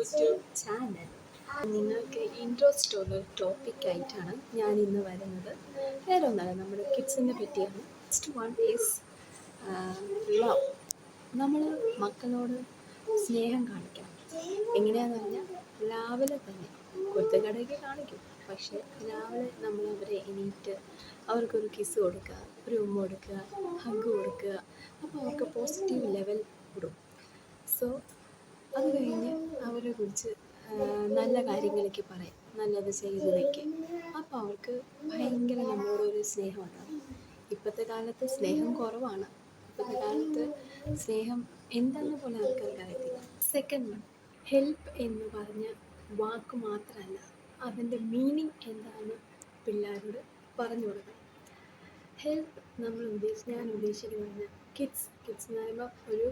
YouTube channel. നിങ്ങൾക്ക് interest ഉള്ള ഒരു ടോപ്പിക്കായിട്ടാണ് ഞാൻ ഇന്ന് വരുന്നത്. വേറെ ഒന്നല്ല, നമ്മുടെ കിഡ്സിനെ പറ്റിയാണ്. First one is love. നമ്മൾ മക്കളോട് സ്നേഹം കാണിക്കണം. എങ്ങനെയാണെന്ന് പറഞ്ഞാൽ രാവിലെ തന്നെ കുരുത്തക്കടയൊക്കെ കാണിക്കും. പക്ഷേ രാവിലെ നമ്മൾ അവരെ എണീറ്റ് അവർക്കൊരു കിസ് കൊടുക്കുക, ഒരു ഉമ്മ കൊടുക്കുക, ഹഗ് കൊടുക്കുക. അപ്പോൾ അവർക്ക് പോസിറ്റീവ് ലെവൽ കൂടും. സോ അത് കഴിഞ്ഞ് അവരെ കുറിച്ച് നല്ല കാര്യങ്ങളൊക്കെ പറയും, നല്ലത് ചെയ്തതൊക്കെ. അപ്പോൾ അവർക്ക് ഭയങ്കര നമ്മളോടൊരു സ്നേഹം ഉണ്ടാകും. ഇപ്പോഴത്തെ കാലത്ത് സ്നേഹം കുറവാണ്. ഇപ്പോഴത്തെ കാലത്ത് സ്നേഹം എന്താണെന്ന് പോലും ആൾക്കാർക്ക് അറിയത്തില്ല. സെക്കൻഡ് വൺ, ഹെൽപ്പ് എന്ന് പറഞ്ഞ വാക്ക് മാത്രമല്ല, അതിൻ്റെ മീനിങ് എന്താണെന്ന് പിള്ളേരോട് പറഞ്ഞു കൊടുക്കണം. ഹെൽപ്പ് ഞാൻ ഉദ്ദേശിക്കുന്നത് കിഡ്സ് എന്ന് പറയുമ്പോൾ ഒരു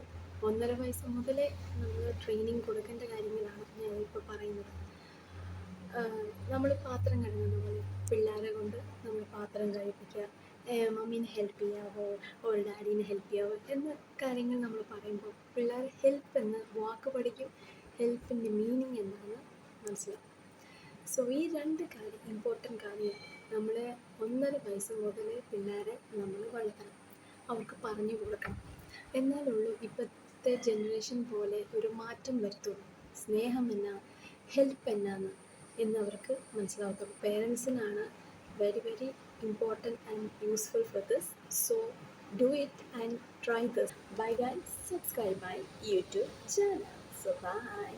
1.5 വയസ്സ് മുതലേ നമ്മൾ ട്രെയിനിങ് കൊടുക്കേണ്ട കാര്യങ്ങളാണ് ഞാനിപ്പോൾ പറയുന്നത്. നമ്മൾ പാത്രം കഴുകുന്ന പോലെ പിള്ളേരെ കൊണ്ട് നമ്മൾ പാത്രം കഴിപ്പിക്കുക, മമ്മീനെ ഹെൽപ്പ് ചെയ്യാവോ, ഓർ ഡാഡീനെ ഹെൽപ്പ് ചെയ്യാവോ എന്ന കാര്യങ്ങൾ നമ്മൾ പറയുമ്പോൾ പിള്ളേർ ഹെൽപ്പ് എന്ന വാക്ക് പഠിക്കും, ഹെൽപ്പിൻ്റെ മീനിങ് എന്താണെന്ന് മനസ്സിലാവും. സോ ഈ രണ്ട് ഇമ്പോർട്ടൻ്റ് കാര്യം നമ്മൾ 1.5 വയസ്സ് മുതൽ പിള്ളേരെ നമ്മൾ വളർത്തണം, അവർക്ക് പറഞ്ഞു കൊടുക്കണം. എന്നാലുള്ളൂ ഇപ്പോഴത്തെ ജനറേഷൻ പോലെ ഒരു മാറ്റം വരുത്തുള്ളൂ. സ്നേഹം എന്നാ, ഹെൽപ്പ് എന്നാന്ന് എന്നവർക്ക് മനസ്സിലാകത്തുള്ളൂ. പേരൻസിനാണ് very very important and useful for this. So do it and try this. Bye guys, subscribe my YouTube channel. So by.